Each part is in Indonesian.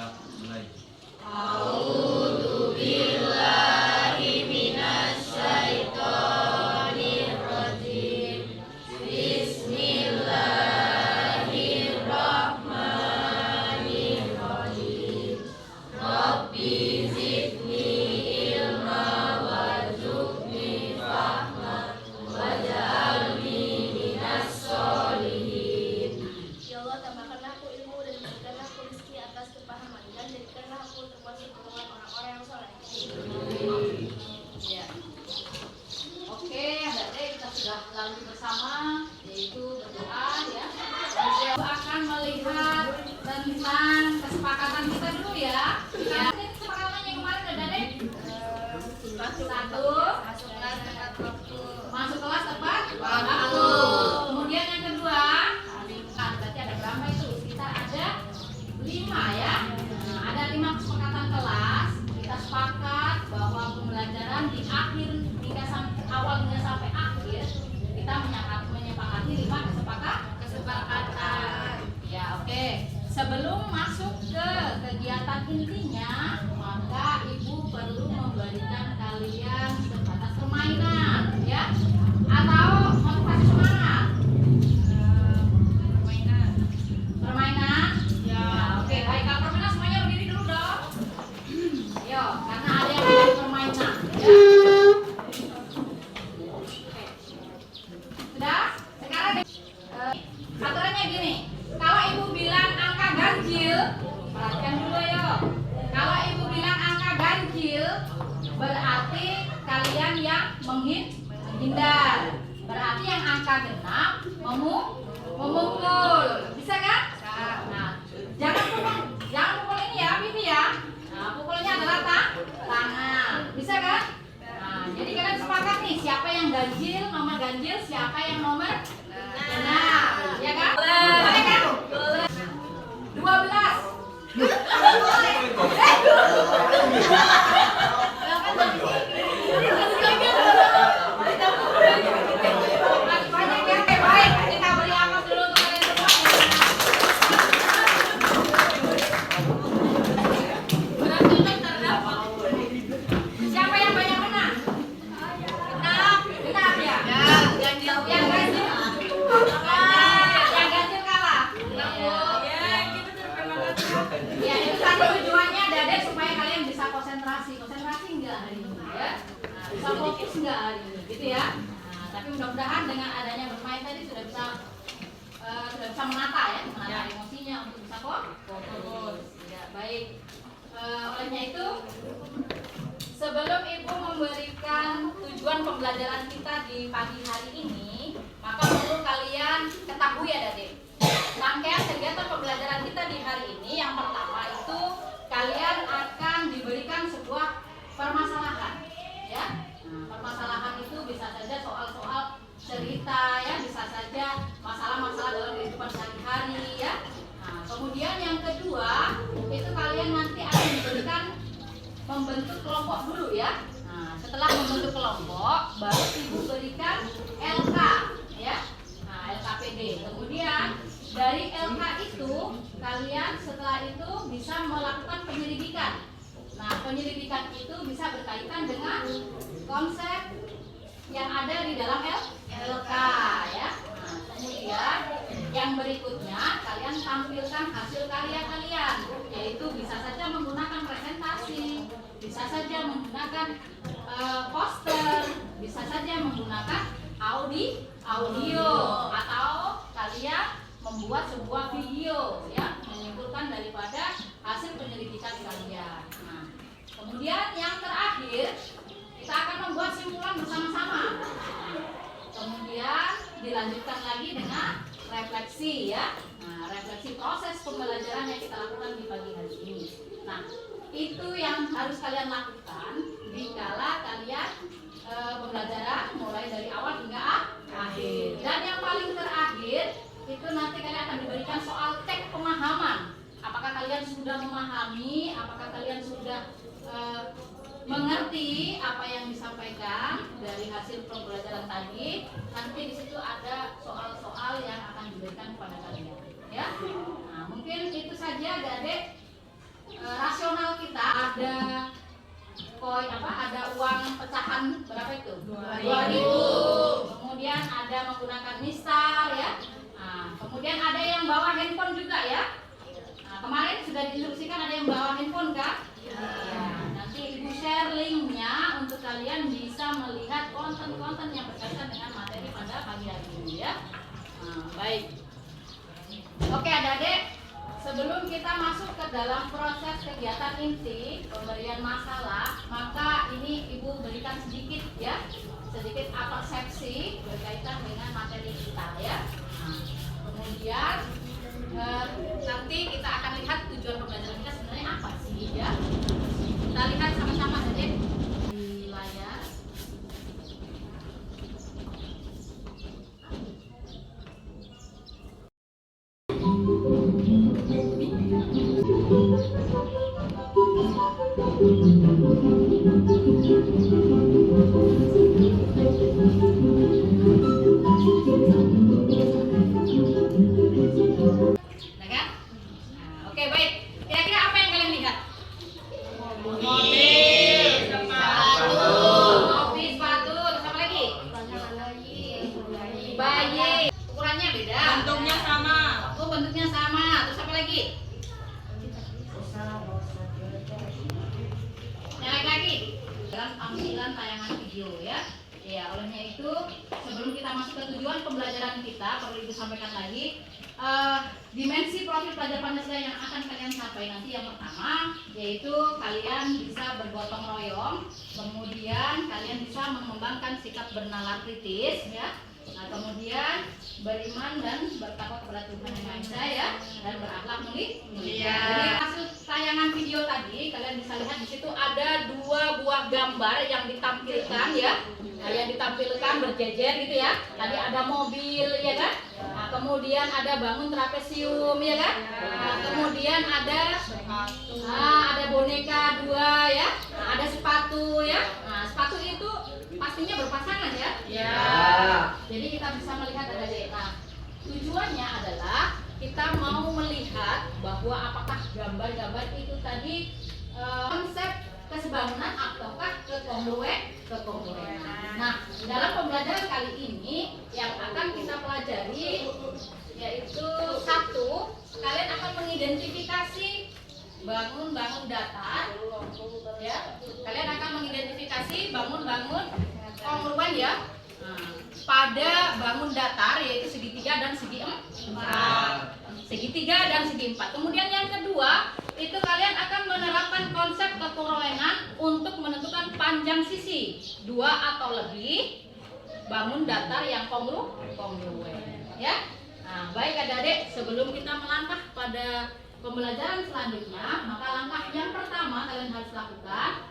Bismillah, mulai. A'udzu billahi minasyaitonir rajim. Bismillahirrahmanirrahim. Rabbi zidni ilma warzuqni fahma waj'alni minas sholihin. Ya Allah, tambahkanlah aku ilmu dan berikanlah aku rezeki atas kepahaman, dan jadikanlah aku termasuk golongan orang-orang yang soleh. Ya. Oke, adik-adik, kita sudah lalui bersama, yaitu berdoa ya. Beliau akan melihat tentang kesepakatan kita dulu ya. Ya. Kesepakatannya kemarin adik-adik. Satu, Masuk kelas tepat waktu. masuk kelas tepat waktu. Kemudian yang kedua, berarti ada berapa itu? Sekitar ada 5 ya. Nah, ada 5 kesepakatan kelas. Kita sepakat bahwa pembelajaran di akhir hingga sampai awal hingga sampai akhir kita menyepakati 5 kesepakatan. Ya, oke. Sebelum masuk ke kegiatan intinya, maka ibu perlu memberikan kalian sebatas permainan, ya, atau motivasi semangat. Permainan. Ya, oke. Baik, kalau permainan semuanya berdiri dulu dong. Yo, karena ada yang dari permainan. Ya. Oke. Sudah? Sekarang aturannya gini. Kalau ibu bilang angka ganjil, perhatikan dulu yo. Kalau ibu bilang angka ganjil, berarti kalian yang menghindar. Berarti yang angka genap memukul. Bisa kan? Nah, jangan pukul ini ya, pipi ya. Nah, pukulnya adalah tangan. Bisa kan? Nah, jadi kalian sepakat nih, siapa yang ganjil, nomor ganjil, siapa yang nomor genap. Ya kan? Boleh kan? 12. Banyak ya. Baik, kita beri aplaus dulu untuk kalian semua. Berarti terdapat. Siapa yang banyak menang? Genap ya? Yang ganjil. Yang ganjil kalah. Ya, itu tadi tujuannya Dadek supaya kalian bisa konsentrasi enggak hari ini ya? Nah, bisa fokus enggak hari ini, gitu ya? Nah, tapi mudah-mudahan dengan adanya bermain tadi sudah bisa menata ya, menata emosinya untuk bisa fokus. Ya, baik. Olehnya itu, sebelum ibu memberikan tujuan pembelajaran kita di pagi hari ini, maka perlu kalian ketahui ya Dadek. Rangkaian kegiatan pembelajaran kita di hari ini, yang pertama itu kalian akan diberikan sebuah permasalahan, ya. Nah, permasalahan itu bisa saja soal-soal cerita, ya, bisa saja masalah-masalah dalam kehidupan sehari-hari, ya. Nah, kemudian yang kedua itu kalian nanti akan diberikan membentuk kelompok dulu, ya. Nah, setelah membentuk kelompok, baru ibu berikan LK, ya. Nah, LKPD. Kemudian dari LK itu kalian setelah itu bisa melakukan penyelidikan. Nah, penyelidikan itu bisa berkaitan dengan konsep yang ada di dalam LK ya. Nah, kemudian yang berikutnya kalian tampilkan hasil karya kalian, yaitu bisa saja menggunakan presentasi, bisa saja menggunakan poster, bisa saja menggunakan audio atau kalian membuat sebuah video ya, menyimpulkan daripada hasil penyelidikan kalian. Nah, kemudian yang terakhir kita akan membuat simpulan bersama-sama. Kemudian dilanjutkan lagi dengan refleksi ya. Nah, refleksi proses pembelajaran yang kita lakukan di pagi hari ini. Nah, itu yang harus kalian lakukan dikala kalian pembelajaran mulai dari awal hingga akhir. Dan yang paling terakhir itu nanti kalian akan diberikan soal cek pemahaman. Apakah kalian sudah memahami, apakah kalian sudah mengerti apa yang disampaikan dari hasil pembelajaran tadi. Nanti di situ ada soal-soal yang akan diberikan kepada kalian, ya. Nah, mungkin itu saja adik-adik ada koin ada uang pecahan berapa itu? 2.000. Kemudian ada menggunakan misal ya. Nah, kemudian ada yang bawa handphone juga ya. Nah, kemarin sudah diinstruksikan ada yang bawa handphone kan? Ya, nanti Ibu share linknya untuk kalian bisa melihat konten-konten yang berkaitan dengan materi pada pagi hari ini ya. Nah, baik. Oke adik-adik, sebelum kita masuk ke dalam proses kegiatan inti pemberian masalah, maka ini Ibu berikan sedikit persepsi berkaitan dengan materi kita ya. Nah, kemudian nanti kita akan lihat tujuan pembelajaran kita sebenarnya apa sih ya. Kita lihat sama-sama adik di layar. Nah kan? Nah, oke baik. Kira-kira apa yang kalian lihat? Mobil, sepatu, terus apa lagi? Bayi. Ukurannya beda. Bentuknya sama. Oh, bentuknya sama. Terus apa lagi? Yang lagi dalam tampilan tayangan video ya. Ya, olehnya itu sebelum kita masuk ke tujuan pembelajaran kita perlu Ibu sampaikan lagi dimensi profil pelajar Pancasila yang akan kalian capai nanti. Yang pertama yaitu kalian bisa bergotong royong, kemudian kalian bisa mengembangkan sikap bernalar kritis ya. Nah, kemudian beriman dan bertakwa kepada Tuhan Yang Maha Esa ya, dan berakhlak mulia. Jadi hasil tayangan video tadi kalian bisa lihat di situ ada 2 buah gambar yang ditampilkan ya. Nah, yang ditampilkan berjejer gitu ya. Tadi ada mobil ya kan? Nah, kemudian ada bangun trapesium ya kan? Nah, kemudian ada boneka 2 ya. Nah, ada sepatu ya. Nah, sepatu itu pastinya berpasangan ya. Ya. Jadi kita bisa melihat ada deh. Nah, tujuannya adalah kita mau melihat bahwa apakah gambar-gambar itu tadi konsep kesebangunan ataukah kekongruenan. Nah, dalam pembelajaran kali ini yang akan kita pelajari yaitu 1, kalian akan mengidentifikasi bangun-bangun datar ya. Kalian akan mengidentifikasi bangun-bangun kongruen ya. Nah, pada bangun datar yaitu segitiga dan segi 4. Segitiga dan segi 4. Kemudian yang kedua, itu kalian akan menerapkan konsep kekongruenan untuk menentukan panjang sisi 2 atau lebih bangun datar yang kongruen ya. Nah, baik adik-adik, sebelum kita melangkah pada pembelajaran selanjutnya, maka langkah yang pertama kalian harus lakukan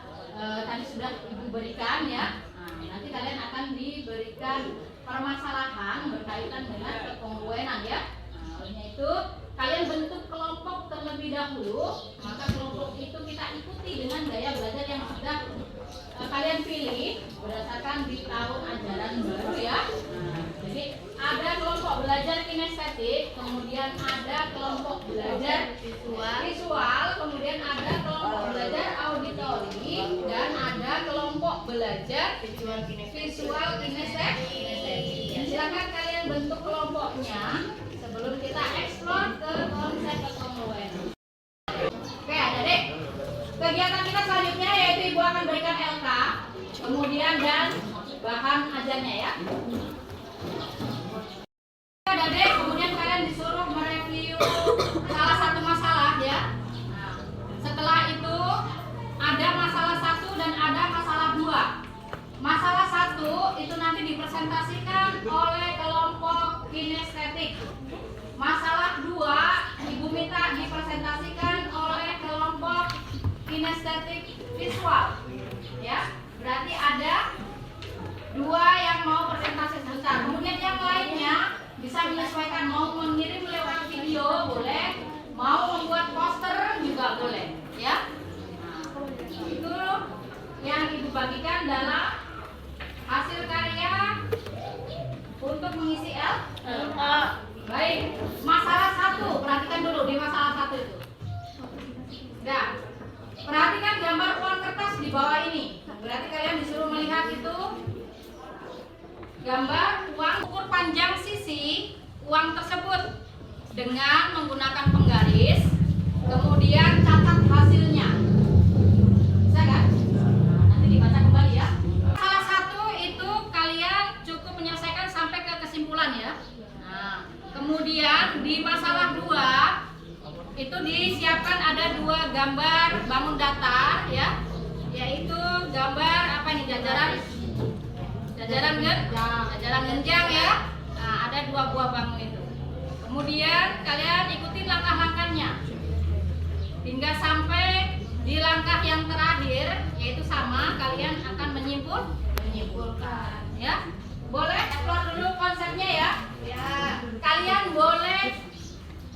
tadi sudah Ibu berikan ya. Nah, nanti kalian akan diberikan permasalahan berkaitan dengan kekongruenan ya. Nah, olehnya itu kalian bentuk kelompok terlebih dahulu, maka kelompok itu kita ikuti dengan gaya belajar yang sudah kalian pilih berdasarkan di tahun ajaran baru ya. Nah, jadi ada kelompok belajar kinestetik, kemudian ada kelompok belajar visual, kemudian ada kelompok belajar auditori, dan ada kelompok belajar visual kinestetik. Silakan kalian bentuk kelompoknya sebelum kita eksplor ke konsep kekongruenan. Oke adik-adik, kegiatan kita selanjutnya yaitu Ibu akan berikan LK, kemudian dan bahan ajarnya ya. Adik-adik, kemudian kalian disuruh mereview salah satu masalah ya. Nah, setelah itu ada masalah 1 dan ada masalah 2. Masalah 1 itu nanti dipresentasikan oleh kelompok kinestetik. Masalah 2 Ibu minta dipresentasikan oleh kelompok kinestetik visual. Ya, berarti ada 2 yang mau presentasi sebentar. Kemudian yang lainnya bisa menyesuaikan, mau mengirim lewat video boleh, mau membuat poster juga boleh, ya. Nah, itu yang Ibu bagikan dalam hasil karya untuk mengisi LK. Baik, masalah 1, perhatikan dulu di masalah 1 itu. Nah, perhatikan gambar di bawah ini. Berarti kalian disuruh melihat itu gambar uang, ukur panjang sisi uang tersebut dengan menggunakan penggaris, kemudian catat hasilnya. Bisa kan? Nanti dibaca kembali ya. Salah satu itu kalian cukup menyelesaikan sampai ke kesimpulan ya. Nah, kemudian di masalah 2 itu disiapkan ada 2 gambar bangun datar ya, yaitu gambar apa ini, jajaran genjang ya. Nah, ada 2 buah bangun itu. Kemudian kalian ikuti langkah-langkahnya hingga sampai di langkah yang terakhir, yaitu sama, kalian akan menyimpulkan ya. Boleh explore dulu konsepnya ya. Ya, kalian boleh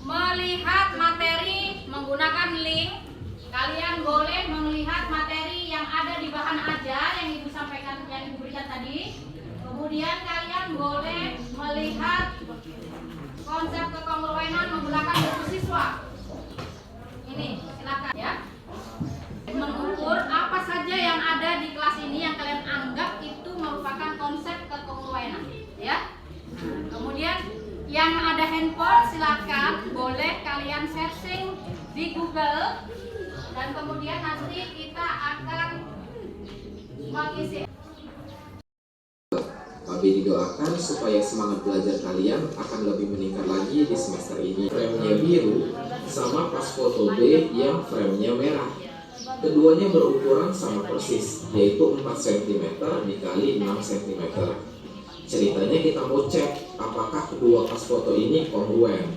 melihat materi menggunakan link. Kalian boleh melihat materi yang ada di bahan ajar yang Ibu sampaikan, yang Ibu berikan tadi. Kemudian kalian boleh melihat konsep kekongruenan menggunakan buku siswa. Ini silakan ya. Mengukur apa saja yang ada di kelas ini yang kalian anggap itu merupakan konsep kekongruenan ya. Kemudian yang ada handphone silakan boleh kalian searching di Google, dan kemudian nanti kita akan mengisi. Kami didoakan supaya semangat belajar kalian akan lebih meningkat lagi di semester ini. Frame-nya biru sama pas foto B yang frame-nya merah. Keduanya berukuran sama persis, yaitu 4 cm dikali 6 cm. Ceritanya kita mau cek apakah kedua pas foto ini kongruen.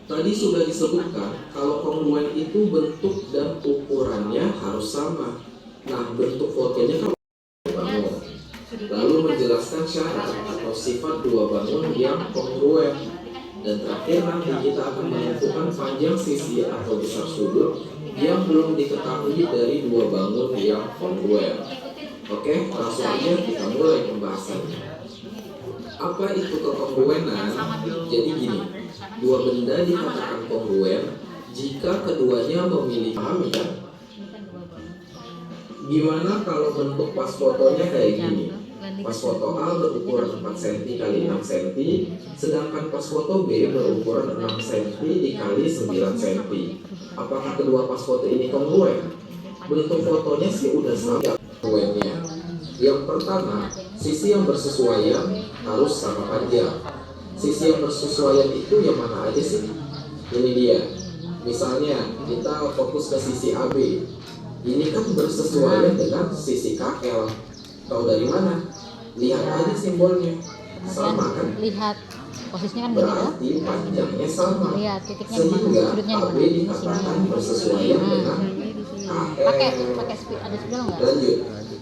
Tadi sudah disebutkan kalau kongruen itu bentuk dan ukurannya harus sama. Nah, bentuk fotonya kan bangun. Lalu menjelaskan syarat atau sifat 2 bangun yang kongruen. Dan terakhir nanti kita akan menentukan panjang sisi atau besar sudut yang belum diketahui dari 2 bangun yang kongruen. Oke, langsung aja kita mulai pembahasannya. Apa itu kekongruenan? Jadi gini, 2 benda dikatakan kongruen jika keduanya memiliki, paham ya? Gimana kalau bentuk pas fotonya kayak gini? Pas foto A berukuran 4 cm kali 6 cm, sedangkan pas foto B berukuran 6 cm dikali 9 cm. Apakah kedua pas foto ini kongruen? Bentuk fotonya sih udah sama kongruennya. Yang pertama, sisi yang bersesuaian harus sama panjang. Sisi yang bersesuaian itu yang mana aja sih? Ini dia. Misalnya kita fokus ke sisi AB. Ini kan bersesuaian dengan sisi KL. Tahu dari mana? Lihat aja simbolnya. Sama kan? Lihat posisinya kan beda. Berarti panjangnya sama. Lihat titiknya di mana, Sehingga sudutnya di AB mana. dikatakan bersesuaian dengan KL. Pakai ada spidol nggak? Lanjut.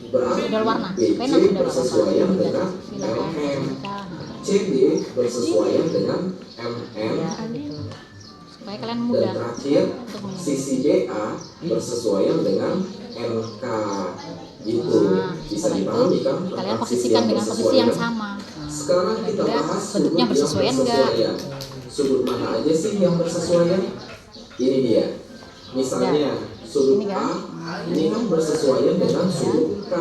Berarti Spidol warna. BC Pena spidol bersesuaian warna. dengan Silakan MM. kita. CD bersesuaian dengan MM. Ya, gitu. Supaya kalian Dan mudah terakhir, untuk mengingat. sisi BA bersesuaian dengan NK. Gitu. Nah, Bisa setelah itu dipahami kan? kalian tentang posisikan dengan posisi yang sama. Sekarang kita Kira-kira bahas sudut bentuknya yang bersesuaian nggak? bersesuaian. Sudut mana aja sih yang bersesuaian? Ini dia. Misalnya sudut Ini kan? A ini kan bersesuaian dengan sudut K.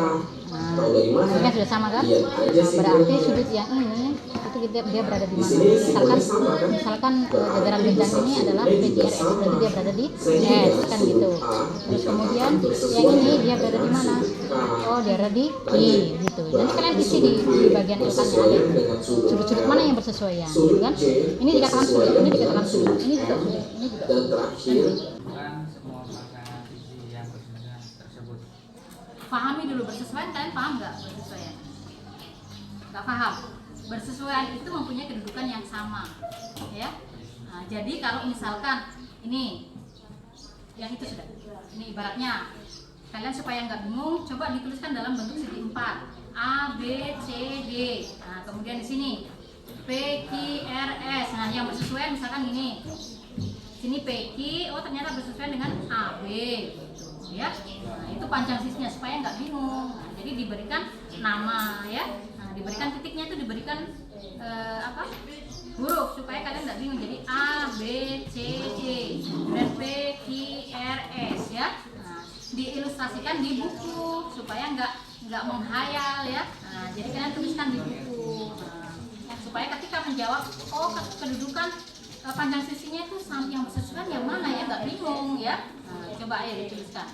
Tahu dari mana? Ini kan sudah sama kan? Lihat aja sih. Berarti sudut yang ini itu dia berada di Di mana? sini simbolnya Misalkan sama kan? jajaran bintang ini adalah PGRS, berarti dia berada di S kan gitu. Terus kemudian yang ini dia berada di mana? Oh, dia berada di B gitu. Nanti kalian isi di bagian tulisannya ada sudut-sudut mana yang bersesuaian, gitu kan? Ini dikatakan sudut, ini dikatakan sudut, ini juga sudut, ini juga. Dan terakhir, semua pasangan sisi yang bersesuaian tersebut. Pahami dulu bersesuaian, kalian paham nggak bersesuaian? Nggak paham. Bersesuaian itu mempunyai kedudukan yang sama, ya. Nah, jadi kalau misalkan ini, yang itu sudah, ini ibaratnya kalian supaya nggak bingung, coba dituliskan dalam bentuk segi 4, A, B, C, D. Nah, kemudian di sini P, Q, R, S. Nah, yang bersesuaian misalkan ini, sini P, Q, oh ternyata bersesuaian dengan A, B, gitu, ya. Nah, itu panjang sisinya supaya nggak bingung. Nah, jadi diberikan nama, ya. Diberikan titiknya itu diberikan huruf supaya kalian nggak bingung. Jadi A, B, C, D, dan P, Q, R, S ya. Nah, di ilustrasi konsentrasikan di buku supaya nggak menghayal ya. Nah, jadi kalian tuliskan di buku. Nah, supaya ketika menjawab, oh kedudukan panjang sisinya itu yang bersesuaian yang mana ya, nggak bingung ya. Nah, coba ayo dituliskan.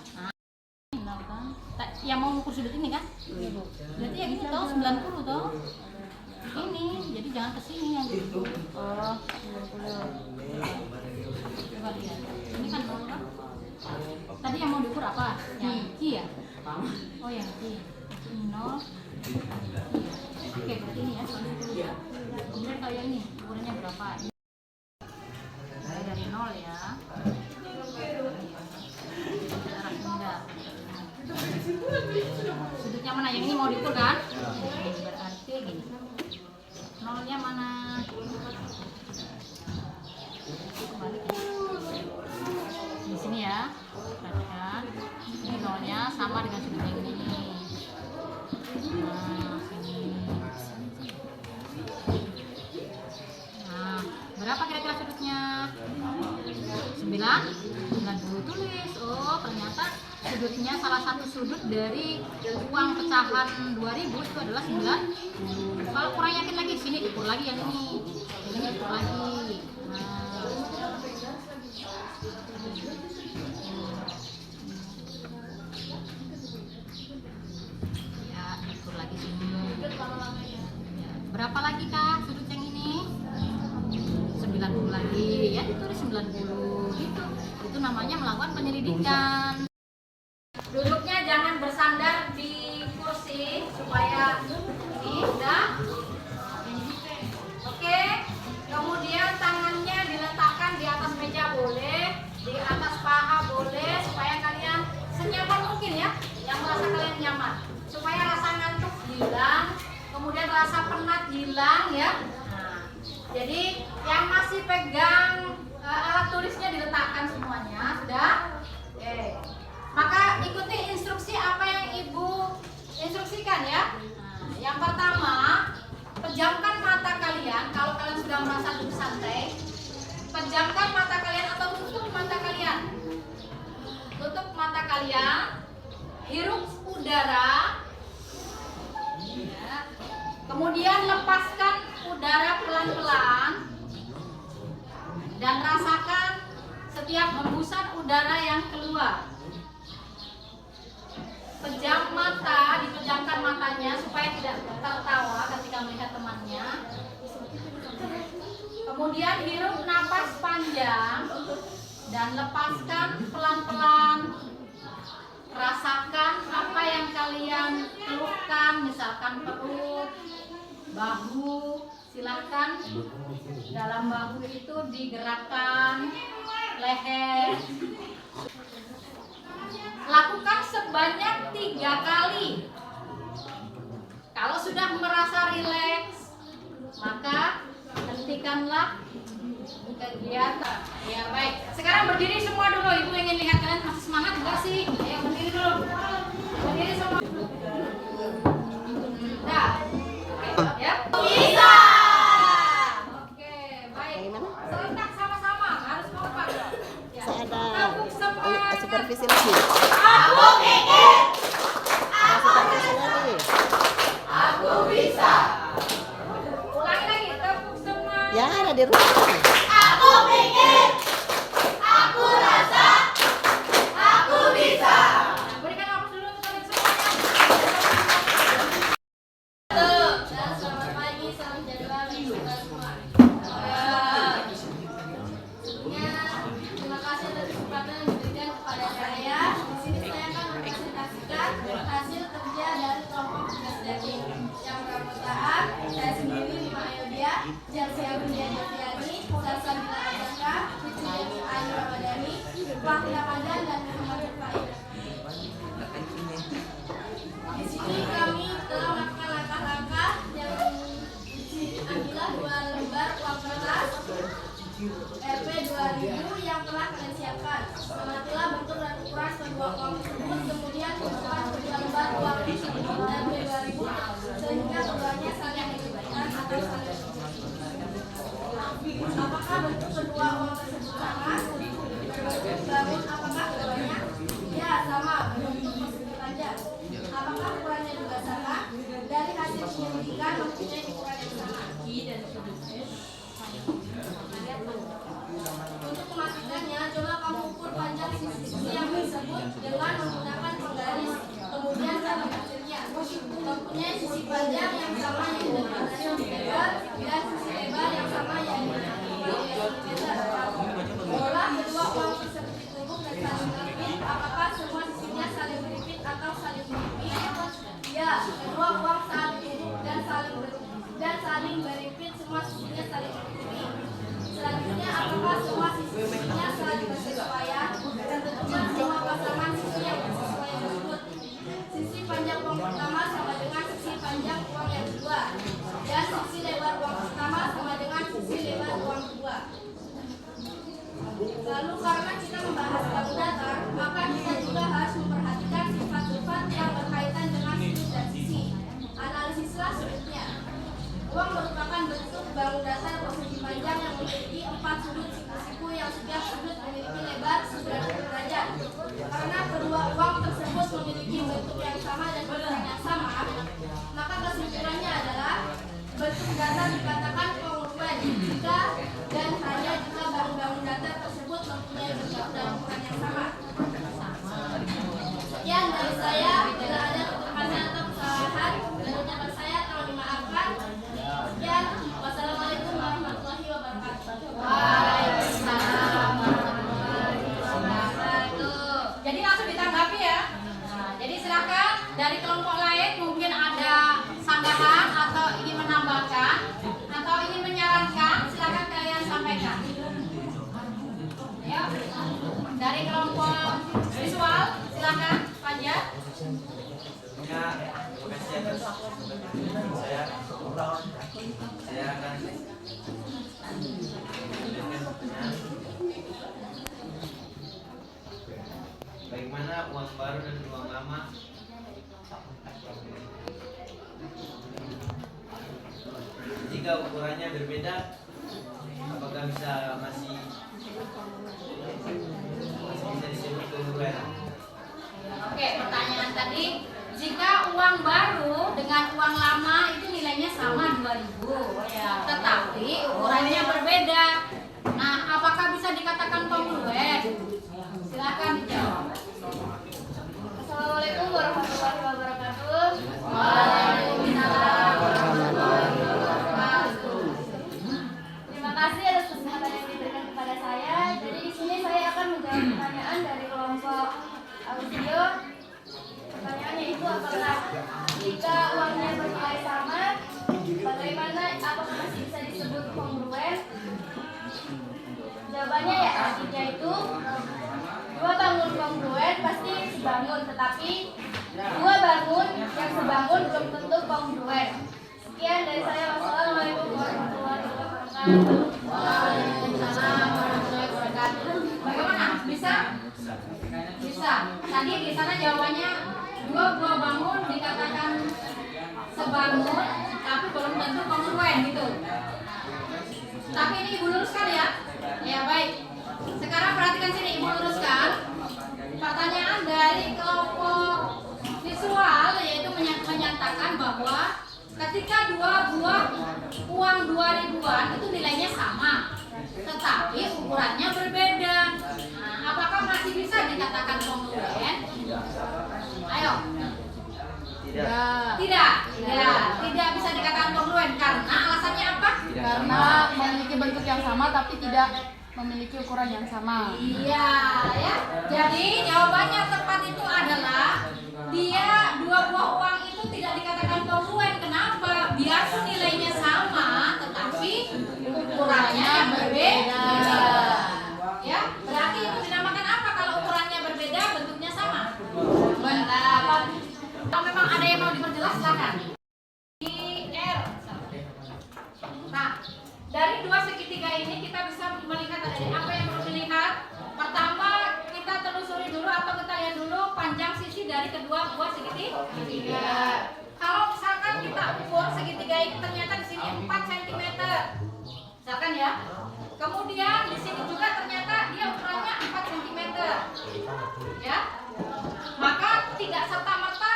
Nah, yang mau ukur sudut ini kan? Berarti ya gini toh 90 toh. Ini, jadi jangan kesini yang gitu. Oh, 90. Coba lihat. Ini kan 0 kan? Tadi yang mau diukur apa? Yang Ki ya? Oh yang Ki. Ini 0. Oke, berarti ini ya, 90 ya. Kemudian kalau yang ini, ukurannya berapa? Mulai dari 0 ya. Sudutnya mana? Yang ini mau diukur kan? Berarti gini. 0-nya mana? Kembali di sini ya. Perhatikan. Ini 0-nya sama dengan sudut yang ini. Nah, sini. Nah, berapa kira-kira sudutnya? 90 tulis. Oh, ternyata sudutnya salah satu sudut dari uang pecahan 2000 itu adalah 90. Kalau kurang yakin lagi, sini ukur lagi yang ini. Ini ukur lagi. Nah. Ya, ukur lagi sini. Ya. Berapa lagi Kak sudut yang ini? 90 lagi. Ya, ditulis 90 gitu. Itu namanya melakukan penyelidikan. Duduknya jangan bersandar di kursi supaya ini udah. Oke. Kemudian tangannya diletakkan di atas meja boleh, di atas paha boleh, supaya kalian senyaman mungkin ya, yang merasa kalian nyaman. Supaya rasa ngantuk hilang, kemudian rasa penat hilang ya. Nah, jadi yang masih pegang alat tulisnya diletakkan semuanya, sudah? Oke. Maka ikuti instruksi apa yang Ibu instruksikan ya. Nah, yang pertama, pejamkan mata kalian. Kalau kalian sudah merasa duduk santai, pejamkan mata kalian atau tutup mata kalian. Tutup mata kalian, hirup udara. Ya. Kemudian lepaskan udara pelan-pelan dan rasakan setiap hembusan udara yang keluar. Pejam mata, dipejamkan matanya supaya tidak tertawa ketika melihat temannya. Kemudian hirup napas panjang dan lepaskan pelan-pelan. Rasakan apa yang kalian keluhkan, misalkan perut, bahu. Silakan dalam bahu itu digerakkan, leher. Lakukan sebanyak 3 kali. Kalau sudah merasa rileks, maka hentikanlah kegiatan. Ya baik. Sekarang berdiri semua dulu. Ibu ingin lihat kalian masih semangat enggak sih? Ayo berdiri dulu. Berdiri semua. Nah, oke, ya. Bisa. Oke, baik. Serentak sama-sama. Harus kompak. Ya. Saya ada Tepuk semangat. supervisi lagi. Aku pikir. Supervisi lagi. Aku bisa. Ulangi lagi. Tepuk semangat. Ya ada di rumah. Aku pikir, aku rasa, aku bisa. Nah, berikan aplaus dulu untuk kalian semuanya. Selamat pagi, salam sejahtera bagi kita semua. Sebelumnya, terima kasih atas kesempatan yang diberikan kepada saya. mempunyai sisi panjang yang sama yaitu 2 cm dan sisi lebar yang sama yaitu 2 cm. Olah kedua uang tersebut ditumbuk dan saling beripit. Apakah semua sisinya saling beripit atau saling beripit? Ya, kedua uang saat ditumbuk dan saling beripit, semua sisinya saling beripit. Selanjutnya, apakah semua sisinya saling bersesuaian? Tentunya semua pasangan sisi yang bersesuaian tersebut. Sisi panjang uang pertama sama dengan sisi panjang uang yang kedua, dan sisi lebar uang pertama sama dengan sisi lebar uang kedua. Lalu karena kita membahas bank datar, maka kita juga harus memperhatikan sifat-sifat yang berkaitan dengan sudut dan sisi. Analisislah sudutnya. Uang merupakan bentuk bangun datar persegi panjang yang memiliki 4 sudut siku-siku yang setiap sudut memiliki lebar 90 derajat. Karena kedua uang tersebut memiliki bentuk yang sama dan ukuran yang sama, maka kesimpulannya adalah bentuk datar dikatakan kongruen jika dan hanya jika bangun datar tersebut mempunyai bentuk dan ukuran yang sama. Sekian dari saya, bila ada kekurangan atau kesalahan dan ucapan saya tolong dimaafkan. Sekian, wassalamualaikum warahmatullahi wabarakatuh. Waalaikumsalam warahmatullahi wabarakatuh. Jadi langsung ditanggapi ya. Nah, jadi silakan dari kelompok lain mungkin ada sanggahan atau ingin menambahkan atau ingin menyarankan, silakan kalian sampaikan. Ya. Dari kelompok visual, silakan Panja. Ya, terima kasih atas saya akan menjelaskan pertanyaan bagaimana uang baru dan uang lama jika ukurannya berbeda, apakah masih bisa disebut kongruen? Oke, pertanyaan tadi, jika uang baru dengan uang lama itu nilainya sama 2.000, tetapi ukurannya berbeda. Nah, apakah bisa dikatakan kongruen? Silakan dijawab. Assalamualaikum warahmatullahi wabarakatuh. Waalaikumsalam warahmatullahi wabarakatuh. Terima kasih atas kesempatan yang diberikan kepada saya. Jadi di sini saya akan menjawab pertanyaan dari kelompok audio. Pertanyaannya itu apakah jika uangnya bernilai sama, bagaimana apakah masih bisa disebut kongruen? Jawabannya ya artinya itu dua bangun kongruen pasti sebangun, tetapi dua bangun yang sebangun belum tentu kongruen. Sekian dari saya. Wassalamualaikum warahmatullahi wabarakatuh. Waalaikumsalam warahmatullahi wabarakatuh. Bagaimana? Bisa? Bisa. Tadi di sana jawabannya dua buah bangun dikatakan sebangun, tapi belum tentu kongruen gitu. Tapi ini Ibu luruskan ya. Ya baik. Sekarang perhatikan sini, Ibu luruskan. Pertanyaan dari kelompok visual yaitu menyatakan bahwa ketika dua buah uang 2.000-an itu nilainya sama, tetapi ukurannya berbeda. Nah, apakah masih bisa dikatakan kongruen? Ayo. Tidak bisa dikatakan kongruen karena alasannya apa? Karena memiliki bentuk yang sama tapi tidak memiliki ukuran yang sama. Iya, ya. Jadi jawabannya tepat itu adalah dia dua buah uang itu tidak dikatakan kongruen. Kenapa? Biarpun nilainya sama, tetapi ukurannya berbeda. Ya, berarti itu dinamakan apa kalau ukurannya berbeda, bentuknya sama? Benar. Kalau memang ada yang mau diperjelas, silakan. Nah, dari dua segitiga ini kita bisa melihat ada apa yang perlu dilihat. Pertama, kita telusuri dulu atau kita lihat dulu panjang sisi dari kedua buah segitiga. Kalau misalkan kita ukur segitiga ini ternyata di sini 4 cm. Misalkan ya. Kemudian di sini juga ternyata dia ukurannya 4 cm. Ya. Maka tidak serta-merta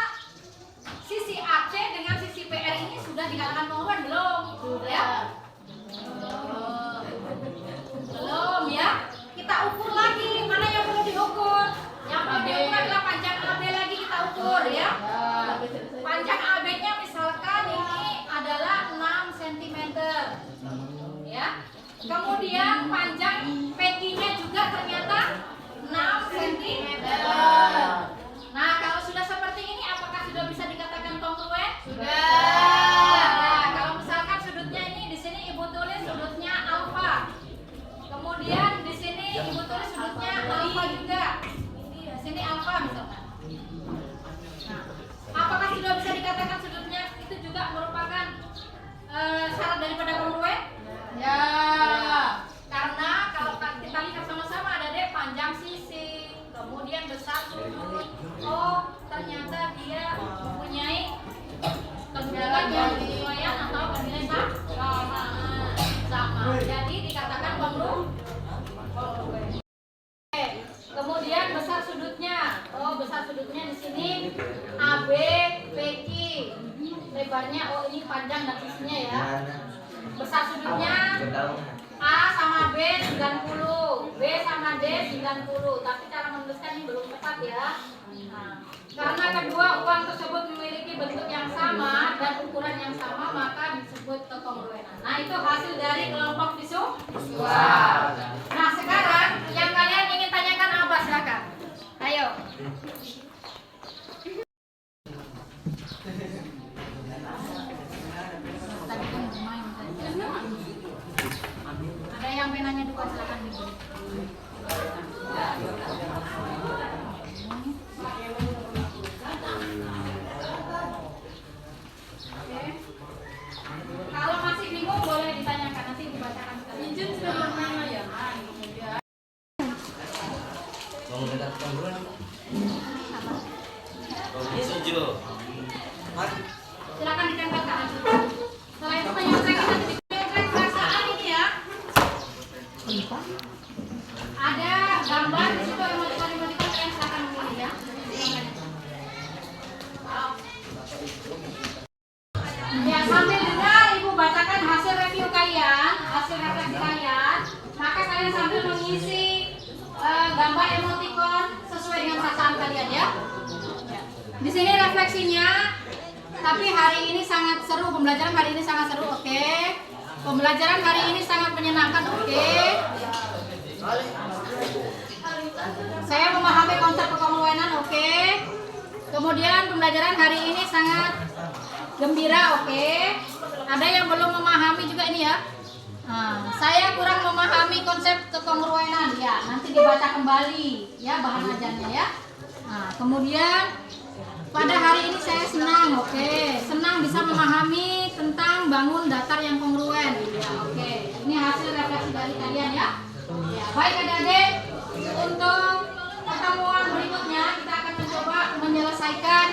sisi AC dengan sisi PR ini sudah dikatakan kongruen belum? Ya. Belum ya. Kita ukur lagi mana yang perlu diukur. Yang perlu diukur adalah panjang AB lagi kita ukur ya. Panjang AB-nya Kemudian panjang PQ-nya juga ternyata 6 cm. Nah, kalau sudah seperti ini apakah sudah bisa dikatakan kongruen? Sudah. Nah, kalau misalkan sudutnya ini di sini Ibu tulis sudutnya alfa. Kemudian di sini Ibu tulis sudutnya alfa juga. Di sini alfa misalkan. Nah, apakah sudah bisa dikatakan sudutnya itu juga merupakan syarat daripada kongruen? Ya. Karena kalau kita lihat sama-sama ada deh panjang sisi, kemudian besar sudut. Oh, ternyata dia mempunyai kedudukan yang kesesuaian atau bernilai sama. Jadi dikatakan kongruen. Oke, kemudian besar sudutnya. Oh, besar sudutnya di sini AB, PQ. Lebarnya oh ini panjang dan sisinya ya. Besar sudutnya A sama B 90, B sama D 90. Tapi cara menuliskan ini belum tepat ya. Nah, karena kedua uang tersebut memiliki bentuk yang sama dan ukuran yang sama, maka disebut kekongruenan. Nah, itu hasil dari kelompok visual. Nah, sekarang yang kalian ingin tanyakan apa, silakan. Ayo. Ada yang penanya dua, silakan diberi. Oke. Kalau masih bingung boleh ditanyakan, nanti dibacakan sekali. Izin sudah bermain ya. Silakan ditempelkan. Setelah itu menyelesaikan nanti dipilih perasaan ini ya. Ada gambar di situ emoticon yang silakan memilih ya. Ya, sambil dengar Ibu bacakan hasil review kalian, hasil refleksi kalian, maka kalian sambil mengisi gambar emoticon sesuai dengan perasaan kalian ya. Di sini refleksinya. Tapi hari ini sangat seru, pembelajaran hari ini sangat seru, oke? Pembelajaran hari ini sangat menyenangkan, oke? Saya memahami konsep kekongruenan, oke? Kemudian pembelajaran hari ini sangat gembira, oke? Ada yang belum memahami juga ini ya? Nah, saya kurang memahami konsep kekongruenan, ya. Nanti dibaca kembali, ya bahan ajarnya ya. Nah, kemudian pada hari ini saya senang, oke. Senang bisa memahami tentang bangun datar yang kongruen, ya, oke. Ini hasil refleksi dari kalian ya. Ya, baik adik-adik, untuk pertemuan berikutnya kita akan mencoba menyelesaikan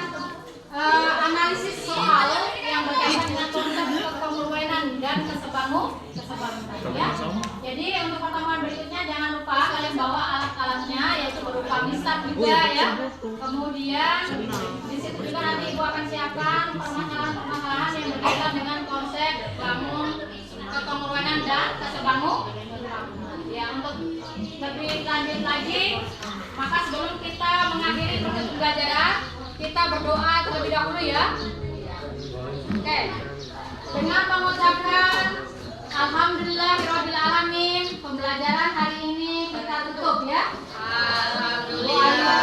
analisis soal yang berkaitan dengan konsep kekongruenan dan kesebangunan ya. Jadi untuk pertemuan berikutnya jangan lupa kalian bawa alat-alatnya, yaitu berupa misal juga ya. Kemudian di situ juga nanti Ibu akan siapkan permasalahan-permasalahan yang berkaitan dengan konsep bangun kekongruenan dan kesebangunan. Ya, untuk lebih lanjut lagi, maka sebelum kita mengakhiri proses pembelajaran, kita berdoa terlebih dahulu ya. Oke. Dengan mengucapkan Alhamdulillahirrahmanirrahim, pembelajaran hari ini kita tutup ya. Alhamdulillah.